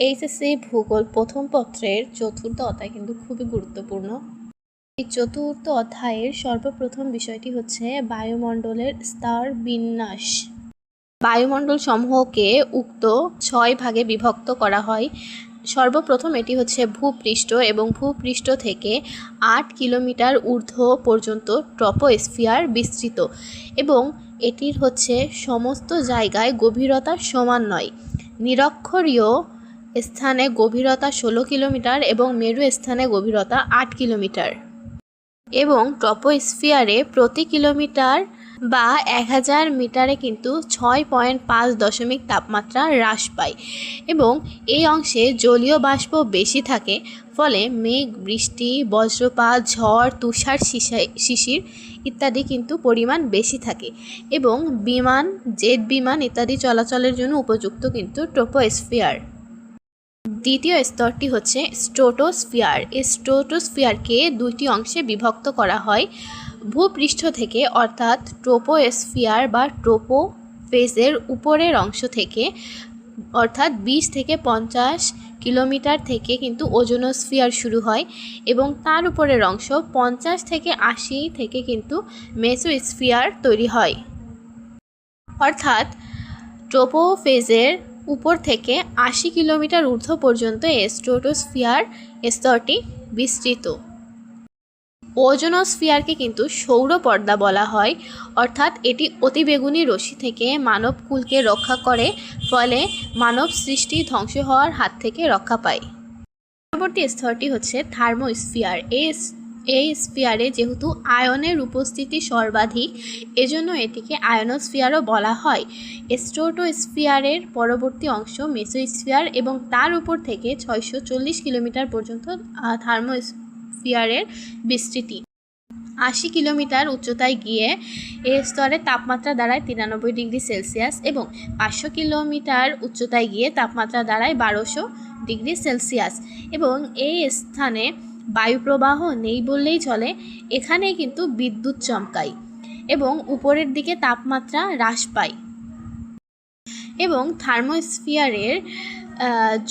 HSC ভূগোল প্রথম পত্রের চতুর্থ অধ্যায় কিন্তু খুবই গুরুত্বপূর্ণ। এই চতুর্থ অধ্যায়ের সর্বপ্রথম বিষয়টি হচ্ছে বায়ুমণ্ডলের স্তর বিন্যাস। বায়ুমণ্ডল সমূহকে উক্ত 6 ভাগে বিভক্ত করা হয়। সর্বপ্রথম এটি হচ্ছে ভূপৃষ্ঠ এবং ভূপৃষ্ঠ থেকে 8 কিলোমিটার ঊর্ধ্ব পর্যন্ত ট্রপোস্ফিয়ার বিস্তৃত এবং এটির হচ্ছে সমস্ত জায়গায় গভীরতা সমান নয়। নিরক্ষীয় স্থানে গভীরতা 16 কিলোমিটার এবং মেরু স্থানে গভীরতা 8 কিলোমিটার এবং ট্রপোস্ফিয়ারে প্রতি কিলোমিটার বা 1000 মিটারে কিন্তু 6.5 তাপমাত্রা হ্রাস পায় এবং এই অংশে জলীয় বাষ্প বেশি থাকে, ফলে মেঘ, বৃষ্টি, বজ্রপাত, ঝড়, তুষার, শিশির ইত্যাদি কিন্তু পরিমাণ বেশি থাকে এবং বিমান, জেট বিমান ইত্যাদি চলাচলের জন্য উপযুক্ত কিন্তু ট্রপোস্ফিয়ার। দ্বিতীয় স্তরটি হচ্ছে স্ট্র্যাটোস্ফিয়ার। এই স্ট্র্যাটোস্ফিয়ারকে দুইটি অংশে বিভক্ত করা হয়। ভূপৃষ্ঠ থেকে অর্থাৎ ট্রপোস্ফিয়ার বা ট্রোপোফেজের উপরের অংশ থেকে অর্থাৎ 20 থেকে 50 কিলোমিটার থেকে কিন্তু ওজোনোস্ফিয়ার শুরু হয় এবং তার উপরের অংশ 50 থেকে 80 থেকে কিন্তু মেসোস্ফিয়ার তৈরি হয়। অর্থাৎ ট্রোপোফেজের উপর থেকে 80 কিলোমিটার ঊর্ধ্ব পর্যন্ত এই স্ট্র্যাটোস্ফিয়ার স্তরটি বিস্তৃত। ওজোনোস্ফিয়ারকে কিন্তু সৌর পর্দা বলা হয়, অর্থাৎ এটি অতিবেগুনি রশ্মি থেকে মানবকুলকে রক্ষা করে, ফলে মানব সৃষ্টি ধ্বংস হওয়ার হাত থেকে রক্ষা পায়। পরবর্তী স্তরটি হচ্ছে থার্মোস্ফিয়ার। এই স্ফিয়ারে যেহেতু আয়নের উপস্থিতি সর্বাধিক, এজন্য এটিকে আয়নোস্ফিয়ারও বলা হয়। স্ট্র্যাটোস্ফিয়ারের পরবর্তী অংশ মেসোস্ফিয়ার এবং তার উপর থেকে 640 কিলোমিটার পর্যন্ত থার্মোস্ফিয়ারের বিস্তৃতি। 80 কিলোমিটার উচ্চতায় গিয়ে এই স্তরের তাপমাত্রা দাঁড়ায় 93 ডিগ্রি সেলসিয়াস এবং 500 কিলোমিটার উচ্চতায় গিয়ে তাপমাত্রা দাঁড়ায় 1200 ডিগ্রি সেলসিয়াস এবং এই স্থানে বায়ুপ্রবাহ নেই বললেই চলে। এখানে কিন্তু বিদ্যুৎ চমকায় এবং উপরের দিকে তাপমাত্রা হ্রাস পায় এবং থার্মোস্ফিয়ারের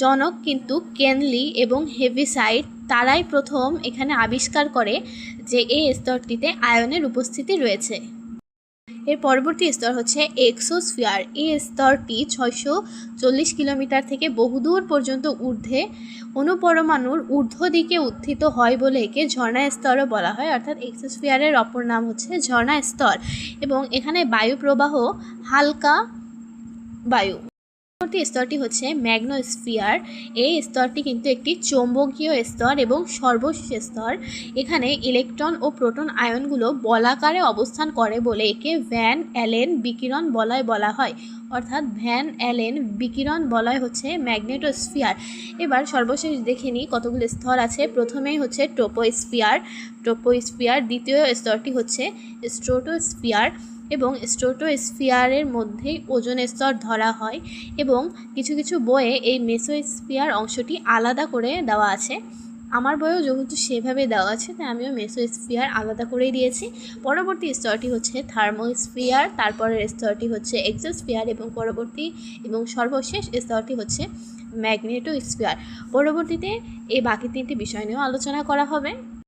জনক কিন্তু কেনলি এবং হেভিসাইড, তারাই প্রথম এখানে আবিষ্কার করে যে এই স্তরটিতে আয়নের উপস্থিতি রয়েছে। এর পরবর্তী স্তর হচ্ছে এক্সোস্ফিয়ার। এই স্তরটি 640 কিলোমিটার থেকে বহুদূর পর্যন্ত ঊর্ধ্বে অণুপরমাণুর ঊর্ধ্ব দিকে উত্থিত হয় বলে একে ঝর্ণা স্তরও বলা হয়, অর্থাৎ এক্সোস্ফিয়ারের অপর নাম হচ্ছে ঝর্ণা স্তর এবং এখানে বায়ু প্রবাহ হালকা বায়ু। পরবর্তী স্তরটি হচ্ছে ম্যাগনোস্ফিয়ার। এই স্তরটি কিন্তু একটি চৌম্বকীয় স্তর এবং সর্বশেষ স্তর। এখানে ইলেকট্রন ও প্রোটন আয়নগুলো বলাকারে অবস্থান করে বলে একে ভ্যান অ্যালেন বিকিরণ বলয় বলা হয়, অর্থাৎ ভ্যান অ্যালেন বিকিরণ বলয় হচ্ছে ম্যাগনেটোস্ফিয়ার। এবার সর্বশেষ দেখে নিই কতগুলো স্তর আছে। প্রথমেই হচ্ছে ট্রপোস্ফিয়ার। দ্বিতীয় স্তরটি হচ্ছে স্ট্র্যাটোস্ফিয়ার এবং স্ট্র্যাটোস্ফিয়ারের মধ্যেই ওজোন স্তর ধরা হয় এবং কিছু কিছু বইয়ে এই মেসোস্ফিয়ার অংশটি আলাদা করে দেওয়া আছে। আমার বইয়েও যেহেতু সেভাবে দেওয়া আছে, তাই আমিও মেসোস্ফিয়ার আলাদা করেই দিয়েছি। পরবর্তী স্তরটি হচ্ছে থার্মোস্ফিয়ার, তারপরের স্তরটি হচ্ছে এক্সোস্ফিয়ার এবং পরবর্তী এবং সর্বশেষ স্তরটি হচ্ছে ম্যাগনেটোস্ফিয়ার। পরবর্তীতে এই বাকি তিনটি বিষয় নিয়েও আলোচনা করা হবে।